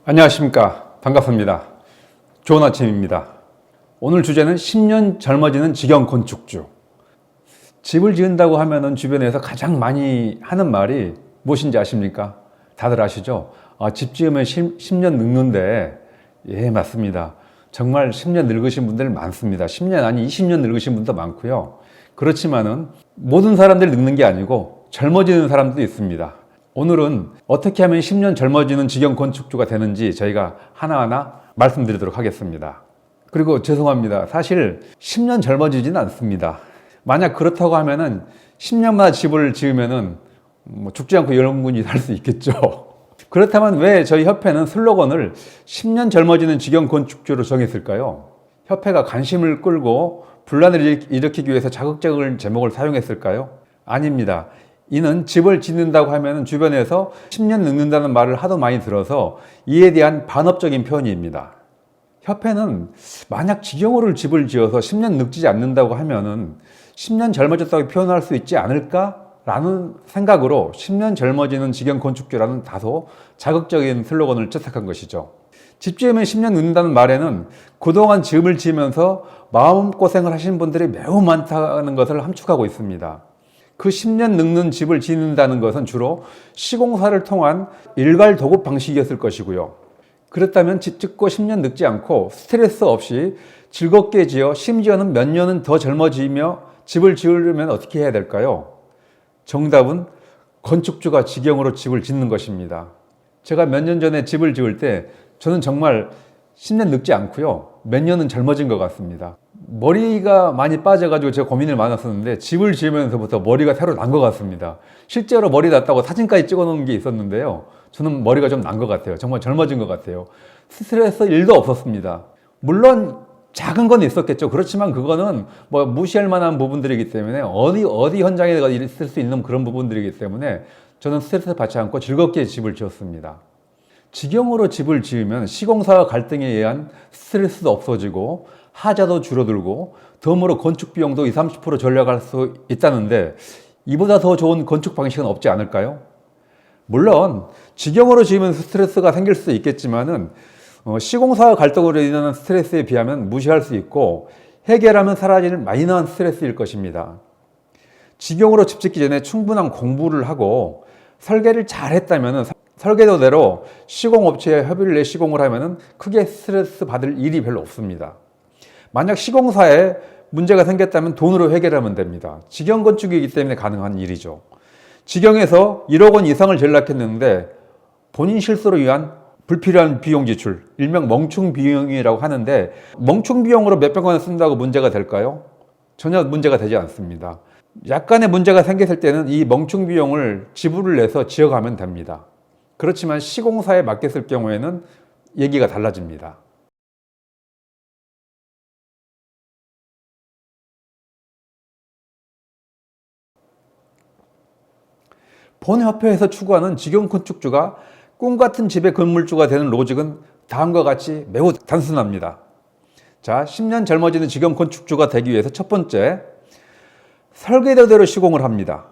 안녕하십니까. 반갑습니다. 좋은 아침입니다. 오늘 주제는 10년 젊어지는 직영 건축주. 집을 지은다고 하면은 주변에서 가장 많이 하는 말이 무엇인지 아십니까? 다들 아시죠? 집 지으면 10년 늙는데, 예, 맞습니다. 정말 10년 늙으신 분들 많습니다. 10년 아니 20년 늙으신 분도 많고요. 그렇지만은 모든 사람들이 늙는 게 아니고 젊어지는 사람도 있습니다. 오늘은 어떻게 하면 10년 젊어지는 직영 건축주가 되는지 저희가 하나하나 말씀드리도록 하겠습니다. 그리고 죄송합니다. 사실 10년 젊어지지는 않습니다. 만약 그렇다고 하면은 10년마다 집을 지으면은 죽지 않고 영원히 살 수 있겠죠. 그렇다면 왜 저희 협회는 슬로건을 10년 젊어지는 직영 건축주로 정했을까요? 협회가 관심을 끌고 분란을 일으키기 위해서 자극적인 제목을 사용했을까요? 아닙니다. 이는 집을 짓는다고 하면 주변에서 10년 늙는다는 말을 하도 많이 들어서 이에 대한 반업적인 표현입니다. 협회는 만약 직영으로 집을 지어서 10년 늙지 않는다고 하면은 10년 젊어졌다고 표현할 수 있지 않을까라는 생각으로 10년 젊어지는 직영 건축주라는 다소 자극적인 슬로건을 채택한 것이죠. 집 지으면 10년 늙는다는 말에는 그동안 집을 지으면서 마음고생을 하신 분들이 매우 많다는 것을 함축하고 있습니다. 그 10년 늙는 집을 짓는다는 것은 주로 시공사를 통한 일괄 도급 방식이었을 것이고요. 그렇다면 집 짓고 10년 늙지 않고 스트레스 없이 즐겁게 지어 심지어는 몇 년은 더 젊어지며 집을 지으려면 어떻게 해야 될까요? 정답은 건축주가 직영으로 집을 짓는 것입니다. 제가 몇 년 전에 집을 지을 때 저는 정말 10년 늙지 않고요. 몇 년은 젊어진 것 같습니다. 머리가 많이 빠져가지고 제가 고민을 많았었는데 집을 지으면서부터 머리가 새로 난 것 같습니다. 실제로 머리 났다고 사진까지 찍어 놓은 게 있었는데요. 저는 머리가 좀 난 것 같아요. 정말 젊어진 것 같아요. 스트레스 1도 없었습니다. 물론 작은 건 있었겠죠. 그렇지만 그거는 무시할 만한 부분들이기 때문에 어디 현장에 있을 수 있는 그런 부분들이기 때문에 저는 스트레스 받지 않고 즐겁게 집을 지었습니다. 직영으로 집을 지으면 시공사와 갈등에 의한 스트레스도 없어지고 하자도 줄어들고 덤으로 건축 비용도 20-30% 절약할 수 있다는데 이보다 더 좋은 건축 방식은 없지 않을까요? 물론 직영으로 지으면 스트레스가 생길 수 있겠지만은 시공사와 갈등으로 인한 스트레스에 비하면 무시할 수 있고 해결하면 사라지는 마이너한 스트레스일 것입니다. 직영으로 집 짓기 전에 충분한 공부를 하고 설계를 잘 했다면 설계도대로 시공업체에 협의를 내 시공을 하면 크게 스트레스 받을 일이 별로 없습니다. 만약 시공사에 문제가 생겼다면 돈으로 해결하면 됩니다. 직영 건축이기 때문에 가능한 일이죠. 직영에서 1억 원 이상을 전락했는데 본인 실수로 위한 불필요한 비용 지출, 일명 멍충 비용이라고 하는데 멍충 비용으로 몇백 원을 쓴다고 문제가 될까요? 전혀 문제가 되지 않습니다. 약간의 문제가 생겼을 때는 이 멍충 비용을 지불을 해서 지어가면 됩니다. 그렇지만 시공사에 맡겼을 경우에는 얘기가 달라집니다. 본 협회에서 추구하는 직영 건축주가 꿈같은 집의 건물주가 되는 로직은 다음과 같이 매우 단순합니다. 자, 10년 젊어지는 직영 건축주가 되기 위해서 첫 번째, 설계도대로 시공을 합니다.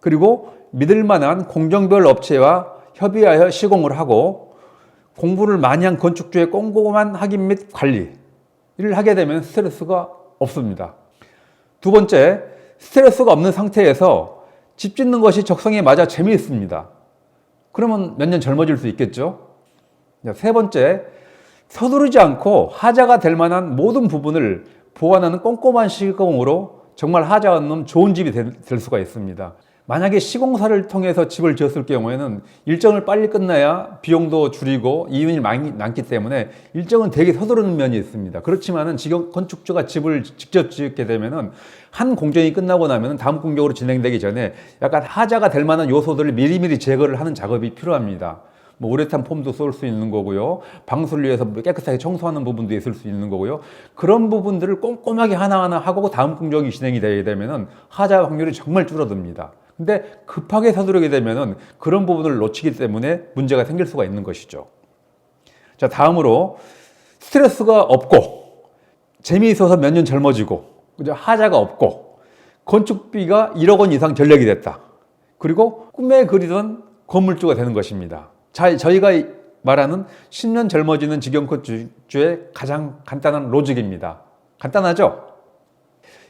그리고 믿을만한 공정별 업체와 협의하여 시공을 하고 공부를 많이 한 건축주의 꼼꼼한 확인 및 관리를 하게 되면 스트레스가 없습니다. 두 번째, 스트레스가 없는 상태에서 집 짓는 것이 적성에 맞아 재미있습니다. 그러면 몇 년 젊어질 수 있겠죠? 세 번째, 서두르지 않고 하자가 될 만한 모든 부분을 보완하는 꼼꼼한 시공으로 정말 하자 없는 좋은 집이 될 수가 있습니다. 만약에 시공사를 통해서 집을 지었을 경우에는 일정을 빨리 끝나야 비용도 줄이고 이윤이 많기 때문에 일정은 되게 서두르는 면이 있습니다. 그렇지만은 직영 건축주가 집을 직접 짓게 되면은 한 공정이 끝나고 나면은 다음 공정으로 진행되기 전에 약간 하자가 될 만한 요소들을 미리미리 제거를 하는 작업이 필요합니다. 우레탄 폼도 쏠 수 있는 거고요. 방수를 위해서 깨끗하게 청소하는 부분도 있을 수 있는 거고요. 그런 부분들을 꼼꼼하게 하나하나 하고 다음 공정이 진행이 되게 되면은 하자 확률이 정말 줄어듭니다. 근데 급하게 서두르게 되면은 그런 부분을 놓치기 때문에 문제가 생길 수가 있는 것이죠. 자, 다음으로 스트레스가 없고 재미있어서 몇 년 젊어지고 하자가 없고 건축비가 1억 원 이상 절약이 됐다. 그리고 꿈에 그리던 건물주가 되는 것입니다. 자, 저희가 말하는 10년 젊어지는 직영 건축주의 가장 간단한 로직입니다. 간단하죠?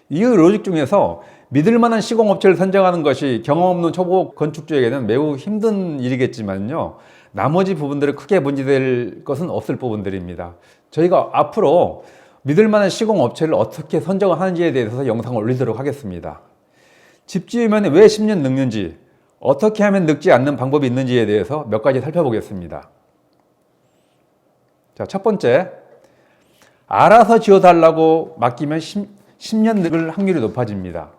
이 로직 중에서 믿을 만한 시공업체를 선정하는 것이 경험 없는 초보 건축주에게는 매우 힘든 일이겠지만요. 나머지 부분들은 크게 문제될 것은 없을 부분들입니다. 저희가 앞으로 믿을 만한 시공업체를 어떻게 선정하는지에 대해서 영상을 올리도록 하겠습니다. 집 지으면 왜 10년 늙는지, 어떻게 하면 늙지 않는 방법이 있는지에 대해서 몇 가지 살펴보겠습니다. 자, 첫 번째, 알아서 지어달라고 맡기면 10년 늙을 확률이 높아집니다.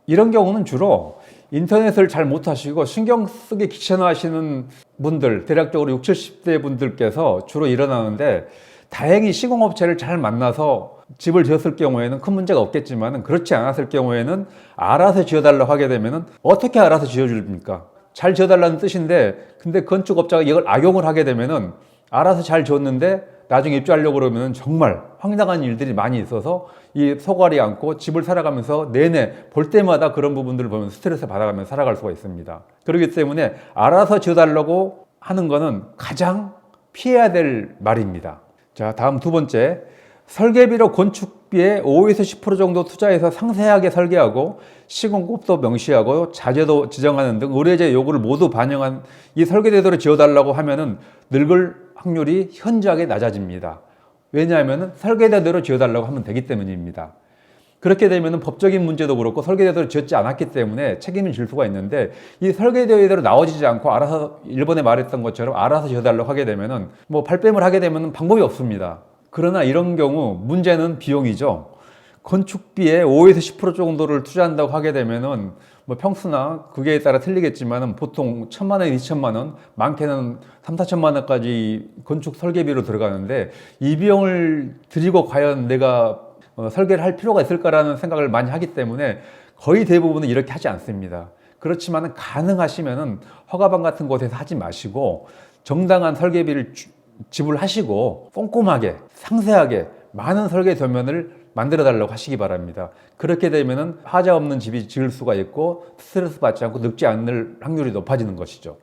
이런 경우는 주로 인터넷을 잘 못하시고 신경 쓰기 귀찮아하시는 분들, 대략적으로 60, 70대 분들께서 주로 일어나는데, 다행히 시공업체를 잘 만나서 집을 지었을 경우에는 큰 문제가 없겠지만, 그렇지 않았을 경우에는 알아서 지어달라고 하게 되면 어떻게 알아서 지어줍니까? 잘 지어달라는 뜻인데, 근데 건축업자가 이걸 악용을 하게 되면은 알아서 잘 지었는데 나중에 입주하려고 그러면 정말 황당한 일들이 많이 있어서 이 소갈이 않고 집을 살아가면서 내내 볼 때마다 그런 부분들을 보면서 스트레스 받아가면서 살아갈 수가 있습니다. 그렇기 때문에 알아서 지어달라고 하는 거는 가장 피해야 될 말입니다. 자, 다음 두 번째, 설계비로 건축비의 5에서 10% 정도 투자해서 상세하게 설계하고 시공급도 명시하고 자재도 지정하는 등 의뢰자의 요구를 모두 반영한 이 설계대로 지어달라고 하면은 늙을 확률이 현저하게 낮아집니다. 왜냐하면 설계대로 지어달라고 하면 되기 때문입니다. 그렇게 되면 법적인 문제도 그렇고 설계대로 지었지 않았기 때문에 책임을 질 수가 있는데, 이 설계대로 나와지지 않고 알아서 일본에 말했던 것처럼 알아서 지어달라고 하게 되면은 발뺌을 하게 되면 방법이 없습니다. 그러나 이런 경우 문제는 비용이죠. 건축비의 5에서 10% 정도를 투자한다고 하게 되면은 평수나 그게 따라 틀리겠지만 보통 1,000만 원, 2,000만 원, 많게는 3, 4천만 원까지 건축 설계비로 들어가는데, 이 비용을 들이고 과연 내가 설계를 할 필요가 있을까라는 생각을 많이 하기 때문에 거의 대부분은 이렇게 하지 않습니다. 그렇지만 가능하시면은 허가방 같은 곳에서 하지 마시고 정당한 설계비를 지불하시고 꼼꼼하게 상세하게 많은 설계 도면을 만들어 달라고 하시기 바랍니다. 그렇게 되면은 하자 없는 집이 지을 수가 있고 스트레스 받지 않고 늙지 않을 확률이 높아지는 것이죠.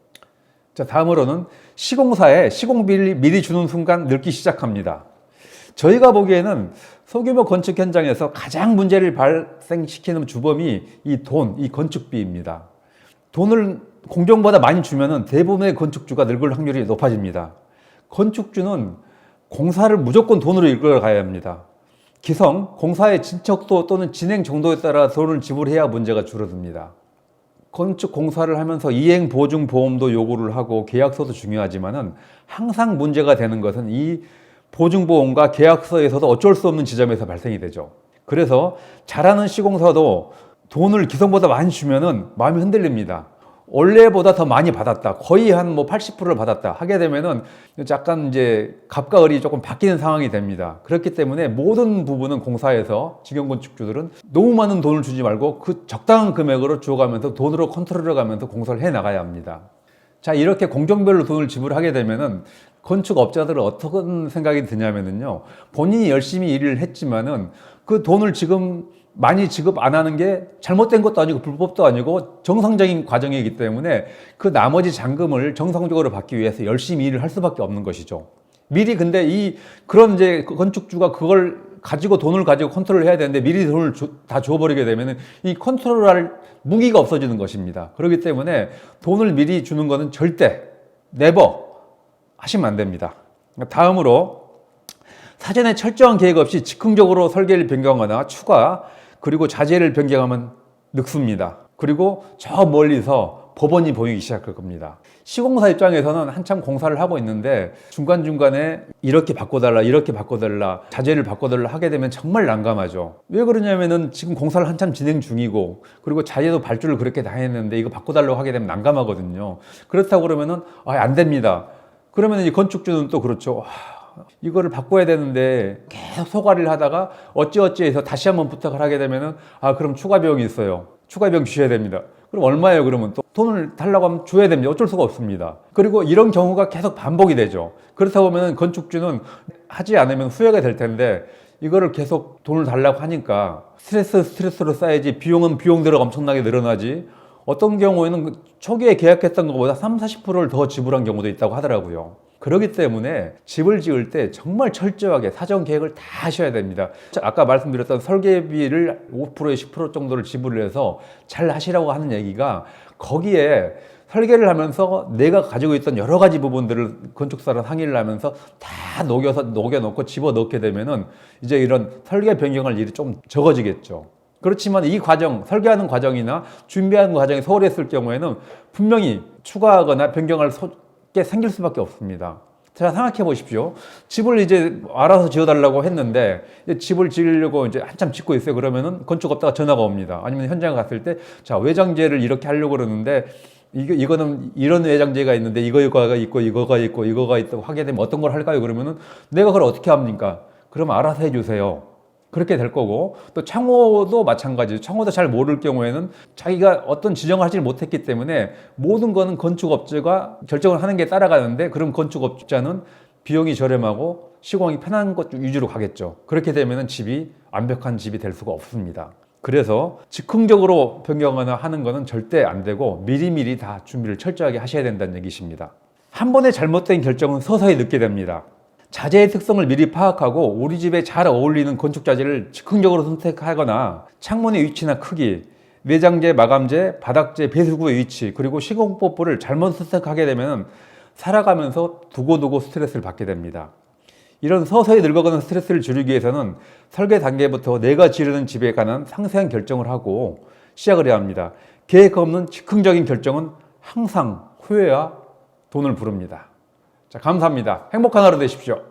자, 다음으로는 시공사에 시공비를 미리 주는 순간 늙기 시작합니다. 저희가 보기에는 소규모 건축 현장에서 가장 문제를 발생시키는 주범이 이 건축비입니다. 돈을 공정보다 많이 주면은 대부분의 건축주가 늙을 확률이 높아집니다. 건축주는 공사를 무조건 돈으로 이끌어 가야 합니다. 기성, 공사의 진척도 또는 진행 정도에 따라 돈을 지불해야 문제가 줄어듭니다. 건축 공사를 하면서 이행 보증 보험도 요구를 하고 계약서도 중요하지만은 항상 문제가 되는 것은 이 보증보험과 계약서에서도 어쩔 수 없는 지점에서 발생이 되죠. 그래서 잘하는 시공사도 돈을 기성보다 많이 주면은 마음이 흔들립니다. 원래보다 더 많이 받았다, 거의 한 80%를 받았다 하게 되면은 약간 이제 갑과 을이 조금 바뀌는 상황이 됩니다. 그렇기 때문에 모든 부분은 공사에서 직영건축주들은 너무 많은 돈을 주지 말고 그 적당한 금액으로 주어가면서 돈으로 컨트롤해 가면서 공사를 해 나가야 합니다. 자, 이렇게 공정별로 돈을 지불하게 되면은 건축업자들은 어떤 생각이 드냐면은요, 본인이 열심히 일을 했지만은 그 돈을 지금 많이 지급 안 하는 게 잘못된 것도 아니고 불법도 아니고 정상적인 과정이기 때문에 그 나머지 잔금을 정상적으로 받기 위해서 열심히 일을 할 수밖에 없는 것이죠. 미리 근데 그런 이제 건축주가 그걸 가지고 돈을 가지고 컨트롤을 해야 되는데 미리 돈을 다 줘버리게 되면 이 컨트롤할 무기가 없어지는 것입니다. 그렇기 때문에 돈을 미리 주는 것은 절대 네버 하시면 안 됩니다. 다음으로 사전에 철저한 계획 없이 즉흥적으로 설계를 변경하거나 추가 그리고 자재를 변경하면 늙습니다. 그리고 저 멀리서 법원이 보이기 시작할 겁니다. 시공사 입장에서는 한참 공사를 하고 있는데 중간중간에 이렇게 바꿔달라 이렇게 바꿔달라 자재를 바꿔달라 하게 되면 정말 난감하죠. 왜 그러냐면은 지금 공사를 한참 진행 중이고 그리고 자재도 발주를 그렇게 다 했는데 이거 바꿔달라고 하게 되면 난감하거든요. 그렇다고 그러면은 안 됩니다. 그러면 이 건축주는 또 그렇죠. 이거를 바꿔야 되는데 계속 소가리를 하다가 어찌어찌해서 다시 한번 부탁을 하게 되면은 그럼 추가 비용이 있어요. 추가 비용 주셔야 됩니다. 그럼 얼마예요? 그러면 또 돈을 달라고 하면 줘야 됩니다. 어쩔 수가 없습니다. 그리고 이런 경우가 계속 반복이 되죠. 그렇다 보면 건축주는 하지 않으면 후회가 될 텐데 이거를 계속 돈을 달라고 하니까 스트레스로 쌓이지 비용은 비용대로 엄청나게 늘어나지 어떤 경우에는 초기에 계약했던 것보다 30, 40%를 더 지불한 경우도 있다고 하더라고요. 그렇기 때문에 집을 지을 때 정말 철저하게 사전 계획을 다 하셔야 됩니다. 아까 말씀드렸던 설계비를 5%에 10% 정도를 지불을 해서 잘 하시라고 하는 얘기가, 거기에 설계를 하면서 내가 가지고 있던 여러 가지 부분들을 건축사랑 상의를 하면서 다 녹여놓고 집어넣게 되면은 이제 이런 설계 변경할 일이 좀 적어지겠죠. 그렇지만 이 과정, 설계하는 과정이나 준비하는 과정이 소홀했을 경우에는 분명히 추가하거나 변경할 게 생길 수밖에 없습니다. 자, 생각해 보십시오. 집을 이제 알아서 지어달라고 했는데, 집을 지으려고 이제 한참 짓고 있어요. 그러면은 건축업자가 전화가 옵니다. 아니면 현장에 갔을 때, 자, 외장재를 이렇게 하려고 그러는데, 이거는 이런 외장재가 있는데, 이거가 있고 하게 되면 어떤 걸 할까요? 그러면은 내가 그걸 어떻게 합니까? 그럼 알아서 해주세요. 그렇게 될 거고, 또 창호도 마찬가지죠. 창호도 잘 모를 경우에는 자기가 어떤 지정을 하지 못했기 때문에 모든 거는 건축업자가 결정을 하는 게 따라가는데, 그럼 건축업자는 비용이 저렴하고 시공이 편한 것 위주로 가겠죠. 그렇게 되면 집이 완벽한 집이 될 수가 없습니다. 그래서 즉흥적으로 변경하거나 하는 거는 절대 안 되고 미리미리 다 준비를 철저하게 하셔야 된다는 얘기십니다. 한 번의 잘못된 결정은 서서히 늦게 됩니다. 자재의 특성을 미리 파악하고 우리 집에 잘 어울리는 건축 자재를 즉흥적으로 선택하거나 창문의 위치나 크기, 내장재, 마감재, 바닥재, 배수구의 위치, 그리고 시공법부를 잘못 선택하게 되면 살아가면서 두고두고 스트레스를 받게 됩니다. 이런 서서히 늙어가는 스트레스를 줄이기 위해서는 설계 단계부터 내가 지르는 집에 관한 상세한 결정을 하고 시작을 해야 합니다. 계획 없는 즉흥적인 결정은 항상 후회와 돈을 부릅니다. 자, 감사합니다. 행복한 하루 되십시오.